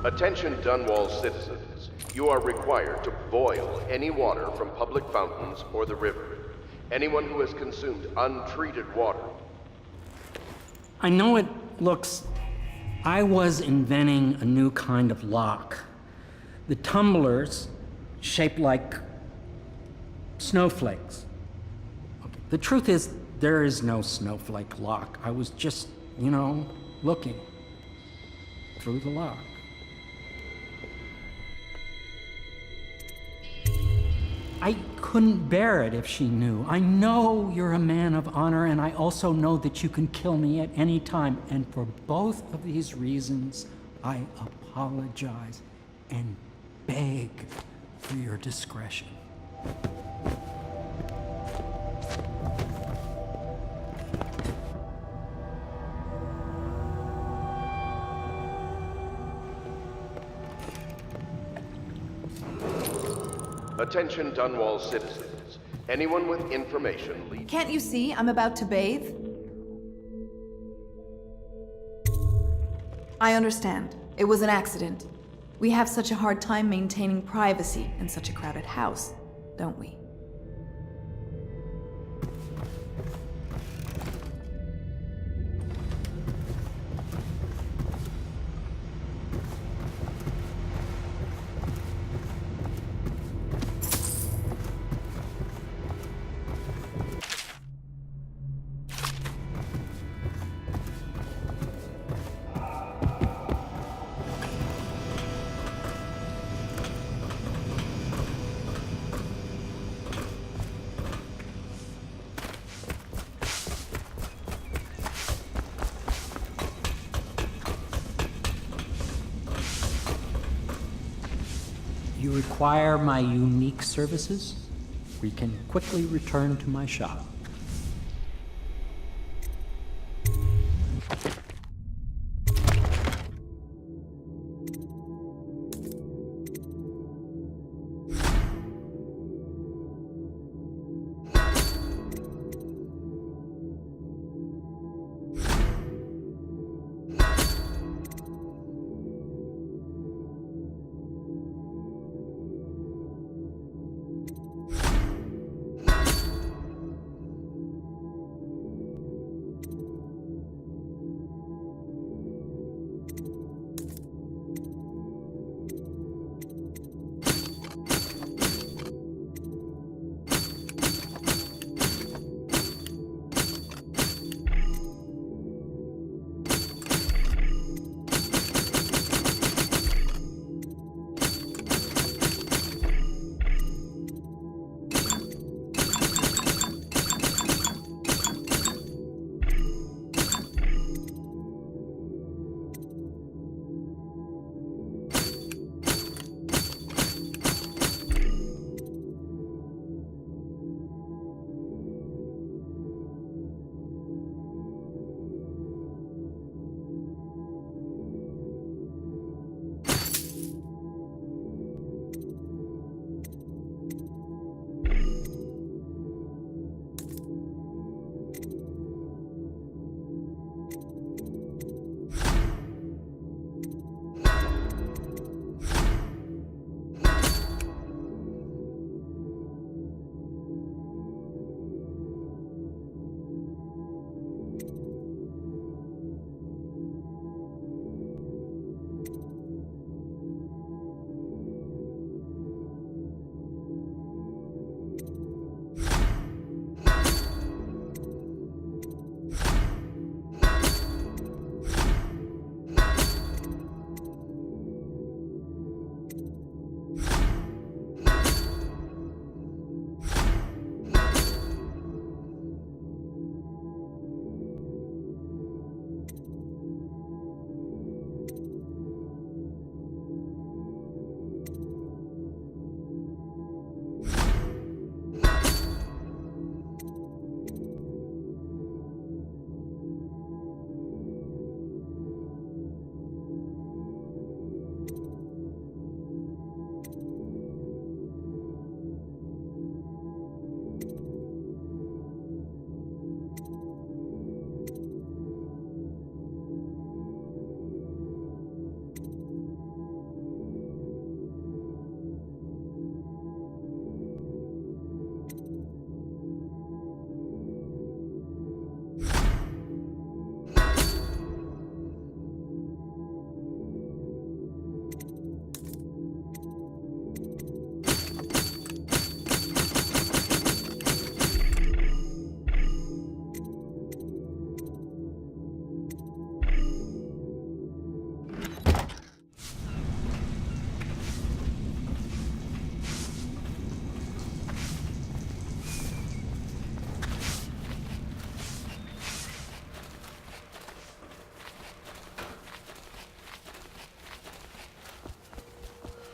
Attention Dunwall citizens. You are required to boil any water from public fountains or the river. Anyone who has consumed untreated water. I know it looks... I was inventing a new kind of lock. The tumblers, shaped like snowflakes. Okay. The truth is, there is no snowflake lock. I was just, looking through the lock. I couldn't bear it if she knew. I know you're a man of honor, and I also know that you can kill me at any time. And for both of these reasons, I apologize and beg for your discretion. Attention Dunwall citizens. Anyone with information leave. Can't you see I'm about to bathe? I understand. It was an accident. We have such a hard time maintaining privacy in such a crowded house, don't we? You require my unique services? We can quickly return to my shop.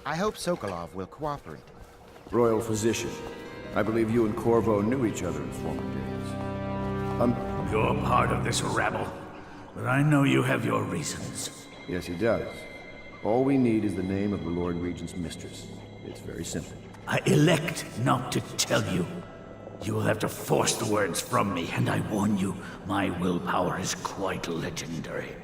I hope Sokolov will cooperate. Royal Physician, I believe you and Corvo knew each other in former days. You're part of this rabble, but I know you have your reasons. Yes, he does. All we need is the name of the Lord Regent's mistress. It's very simple. I elect not to tell you. You will have to force the words from me, and I warn you, my willpower is quite legendary.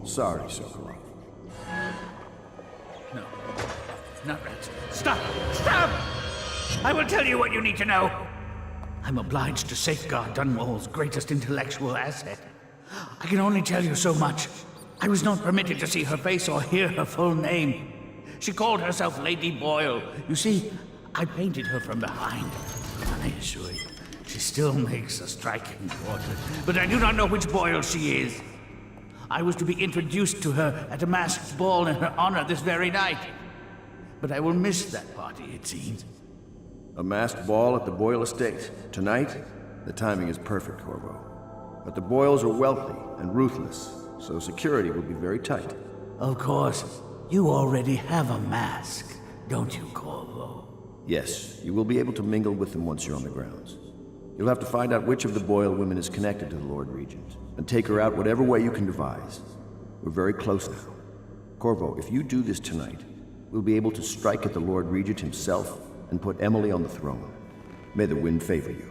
Sorry, Sokolov. No, not rats. Stop! Stop! I will tell you what you need to know. I'm obliged to safeguard Dunwall's greatest intellectual asset. I can only tell you so much. I was not permitted to see her face or hear her full name. She called herself Lady Boyle. You see, I painted her from behind. I assure you, she still makes a striking portrait, but I do not know which Boyle she is. I was to be introduced to her at a masked ball in her honor this very night. But I will miss that party, it seems. A masked ball at the Boyle estate. Tonight? The timing is perfect, Corvo. But the Boyles are wealthy and ruthless, so security will be very tight. Of course. You already have a mask, don't you, Corvo? Yes, you will be able to mingle with them once you're on the grounds. You'll have to find out which of the Boyle women is connected to the Lord Regent, and take her out whatever way you can devise. We're very close now. Corvo, if you do this tonight, we'll be able to strike at the Lord Regent himself and put Emily on the throne. May the wind favor you.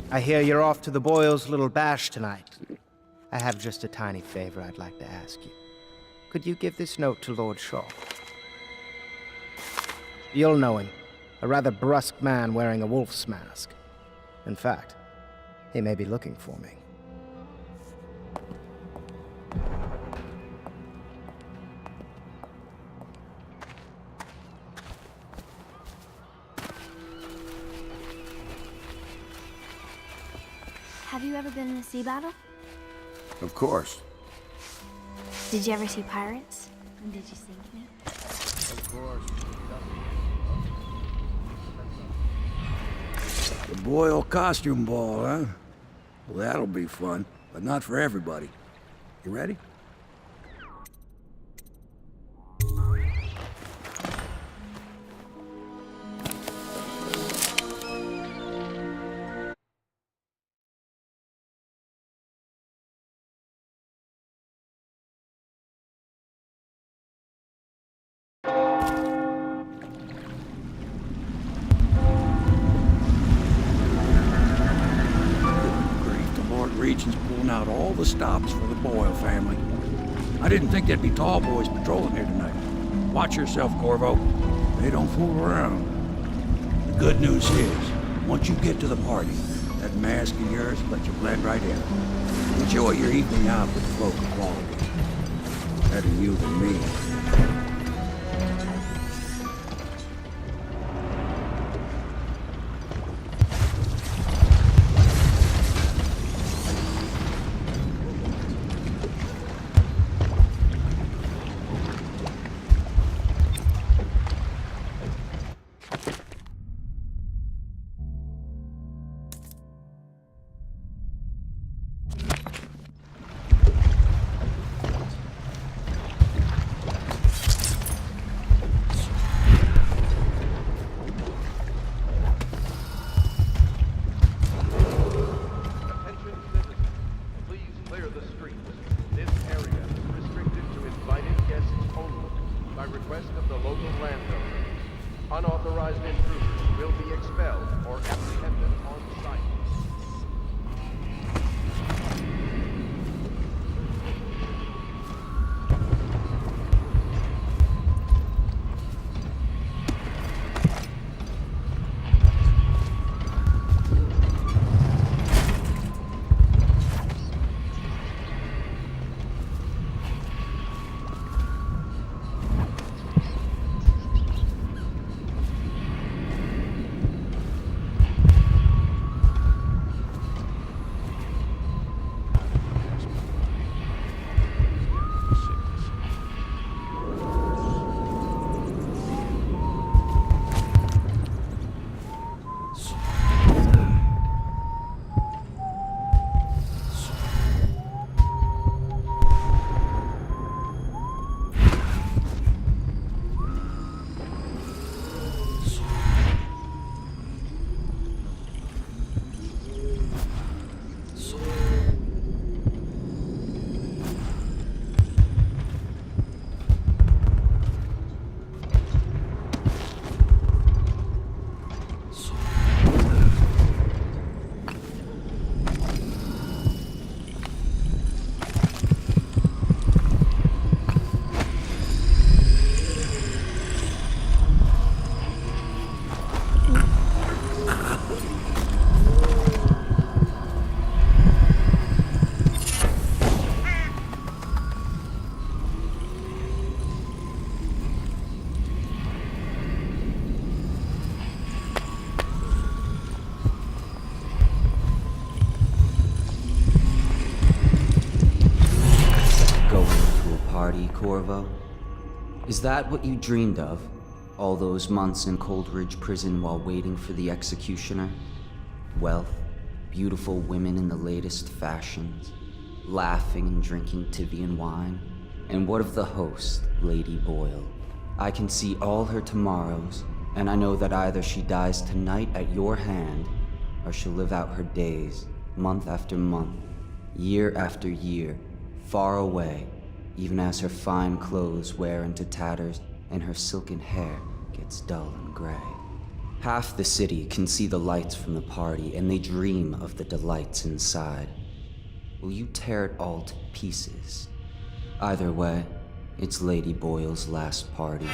I hear you're off to the Boyles' little bash tonight. I have just a tiny favor I'd like to ask you. Could you give this note to Lord Shaw? You'll know him. A rather brusque man wearing a wolf's mask. In fact, he may be looking for me. Have you ever been in a sea battle? Of course. Did you ever see pirates? And did you sink me? Of course. The Boyle costume ball, huh? Well, that'll be fun, but not for everybody. You ready? Regent's pulling out all the stops for the Boyle family. I didn't think there'd be tall boys patrolling here tonight. Watch yourself, Corvo. They don't fool around. The good news is, once you get to the party, that mask of yours lets you blend right in. Enjoy your evening out with folk of quality. Better you than me. clear the streets. This area is restricted to invited guests only by request of the local landowner. Unauthorized intruders will be expelled or apprehended on site. Corvo? Is that what you dreamed of? All those months in Coldridge Prison while waiting for the executioner? Wealth, beautiful women in the latest fashions, laughing and drinking Tivian wine? And what of the host, Lady Boyle? I can see all her tomorrows, and I know that either she dies tonight at your hand, or she'll live out her days, month after month, year after year, far away, even as her fine clothes wear into tatters and her silken hair gets dull and gray. Half the city can see the lights from the party, and they dream of the delights inside. Will you tear it all to pieces? Either way, it's Lady Boyle's last party.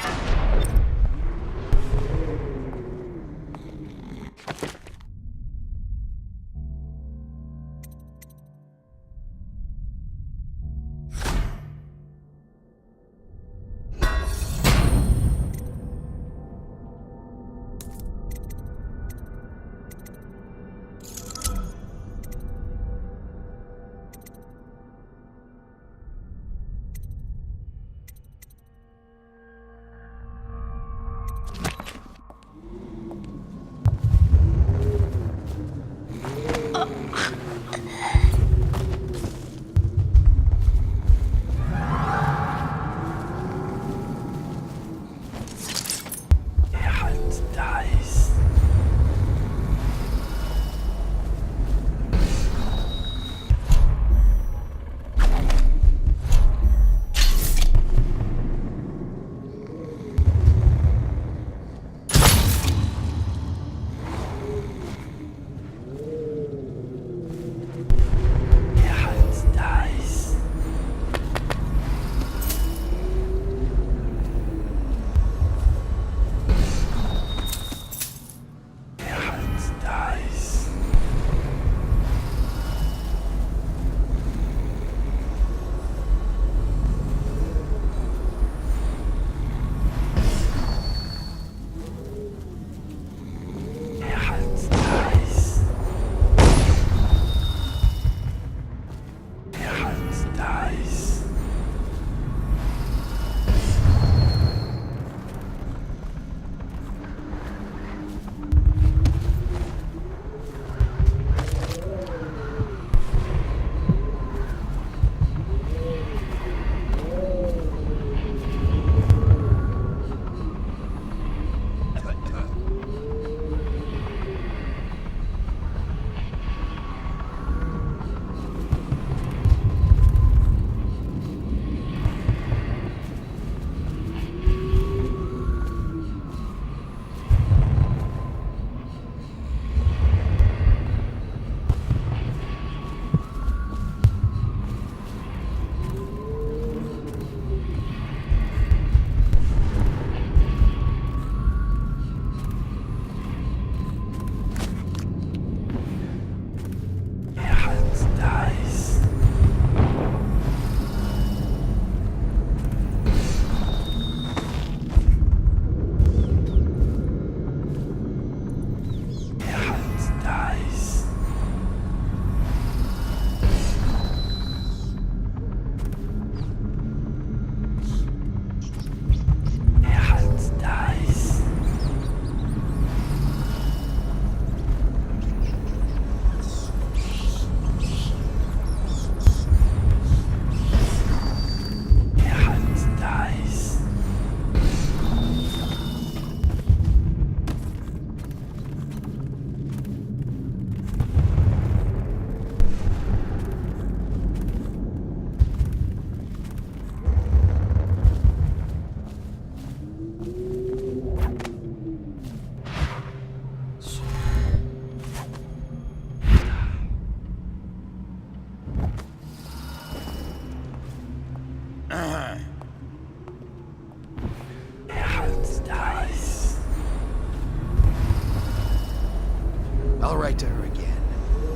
I'll write to her again.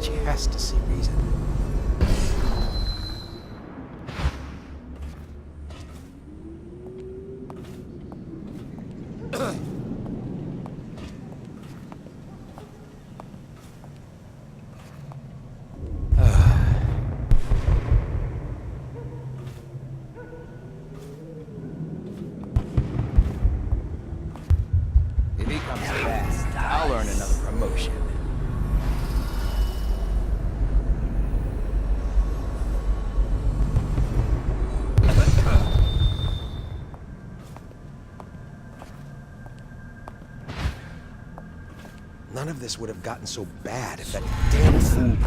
She has to see reason. If he comes back, I'll earn another promotion. None of this would have gotten so bad if that damn fool...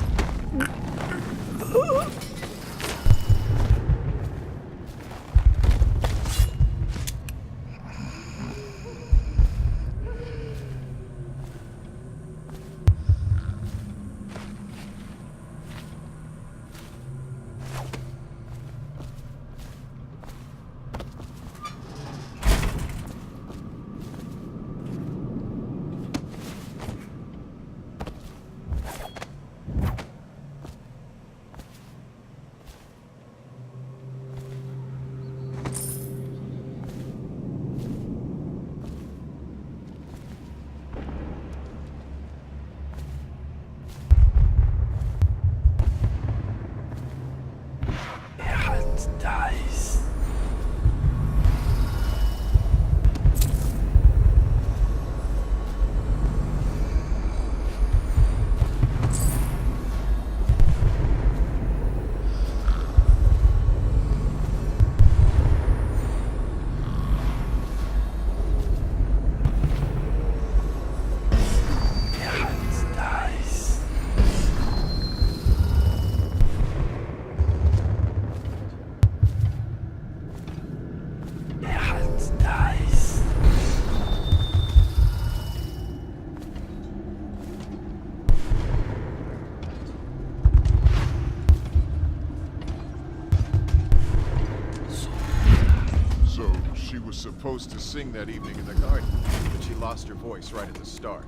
Supposed to sing that evening in the garden, but she lost her voice right at the start.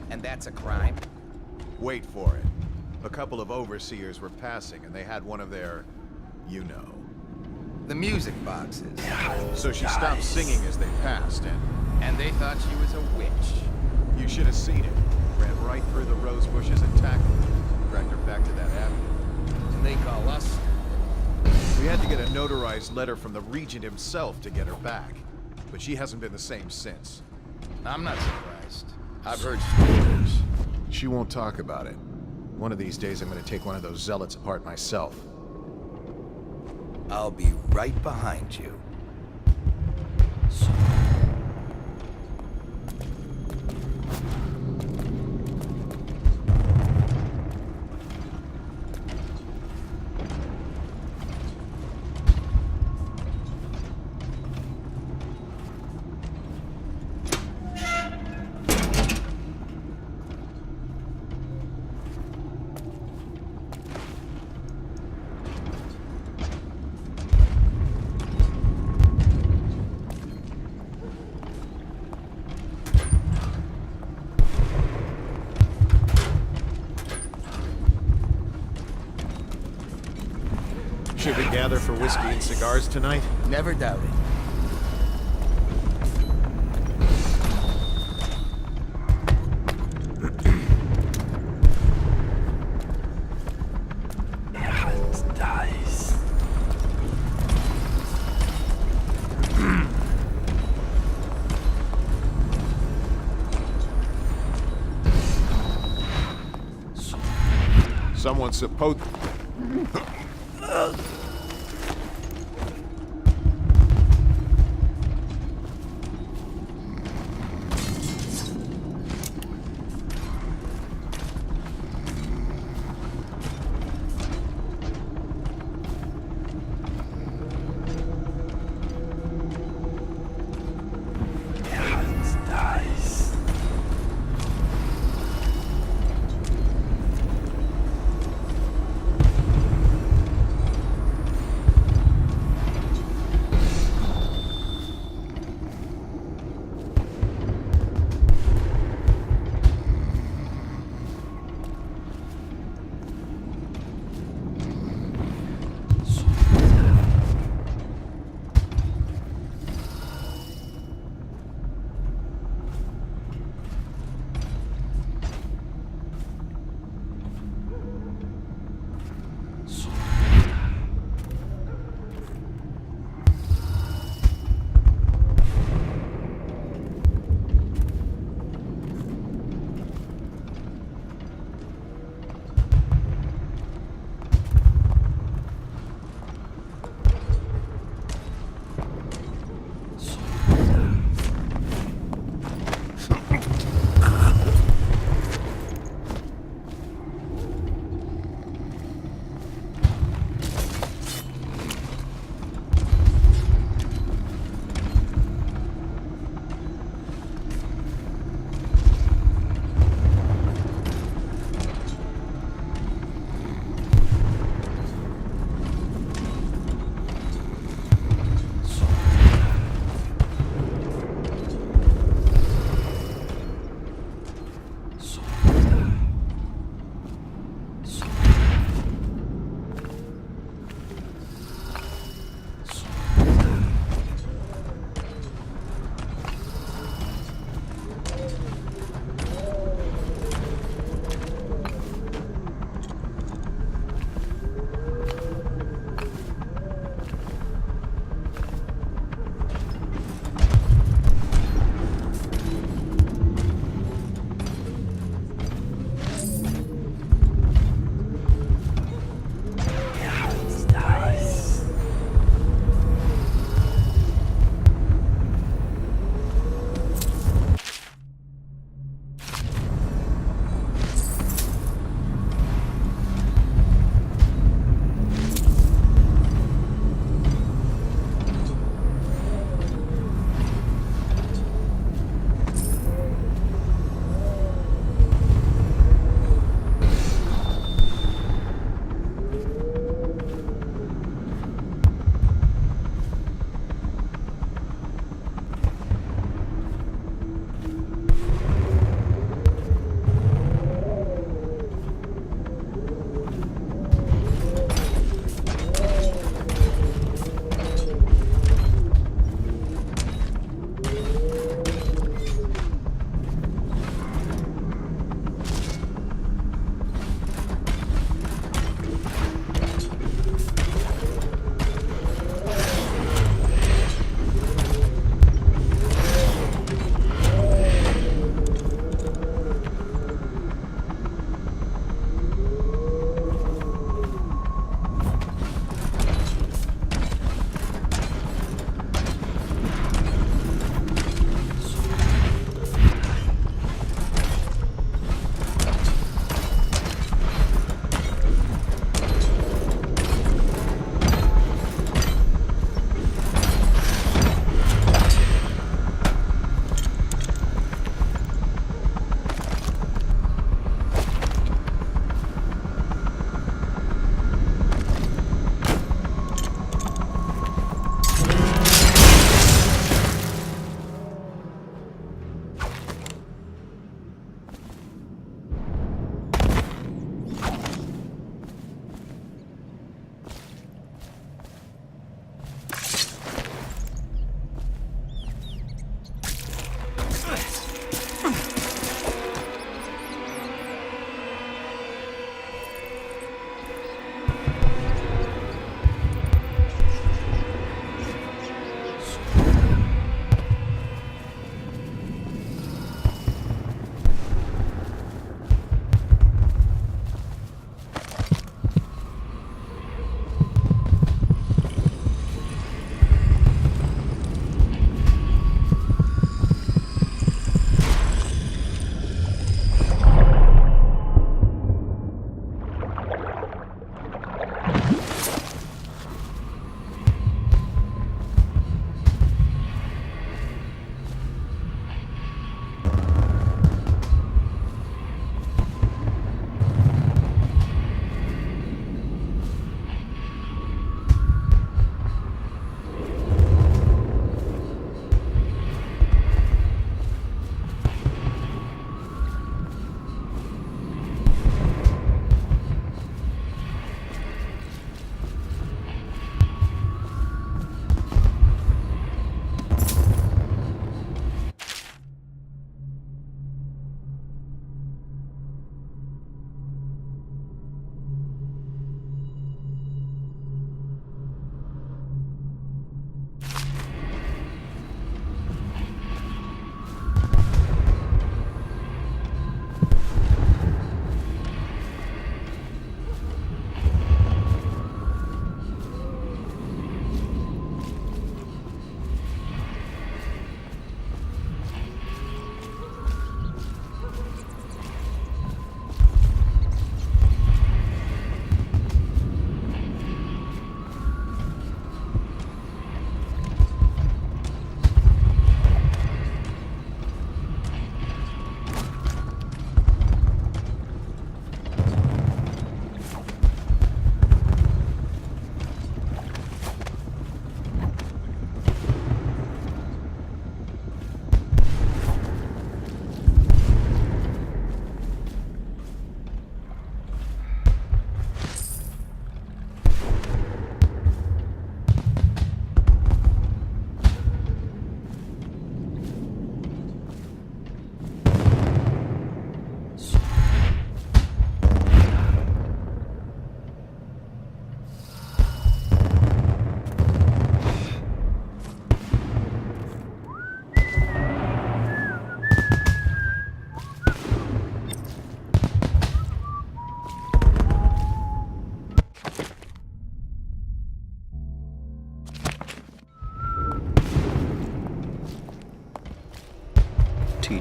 And that's a crime? Wait for it. A couple of overseers were passing, and they had one of their, you know. The music boxes. So she stopped singing as they passed, And they thought she was a witch. you should have seen it. Ran right through the rose bushes and tackled her. Dragged her back to that avenue. And they call us... We had to get a notarized letter from the Regent himself to get her back. But she hasn't been the same since. I'm not surprised. I've heard stories. She won't talk about it. One of these days I'm gonna take one of those zealots apart myself. I'll be right behind you. Should we gather for whiskey and cigars tonight? Never doubt it. Someone's supposed...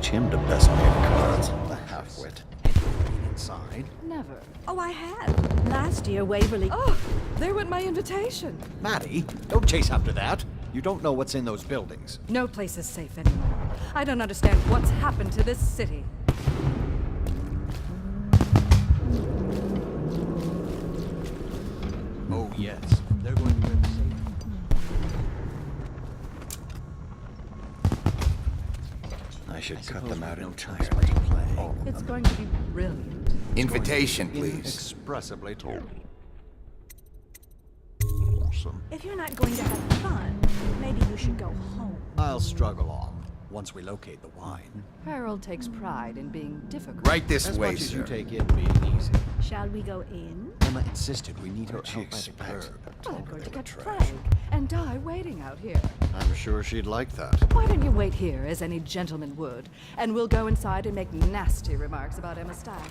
teach him to best game cards. The half-wit. Inside. Never. Oh, I had. Last year, Waverly... Oh, there went my invitation. Maddie, don't chase after that. You don't know what's in those buildings. No place is safe anymore. I don't understand what's happened to this city. Oh, yes. They're going to win the same. I should cut them out entirely. All of It's them. going to be brilliant. Invitation, please. Inexpressibly told. Awesome. If you're not going to have fun, maybe you should go home. I'll struggle on once we locate the wine. Harold takes pride in being difficult. Right this As way, much as sir. you take in being easy. Shall we go in? Emma insisted we need her out by the bird. Well, I'm going to get plague and die waiting out here. I'm sure she'd like that. Why don't you wait here, as any gentleman would, and we'll go inside and make nasty remarks about Emma Stack.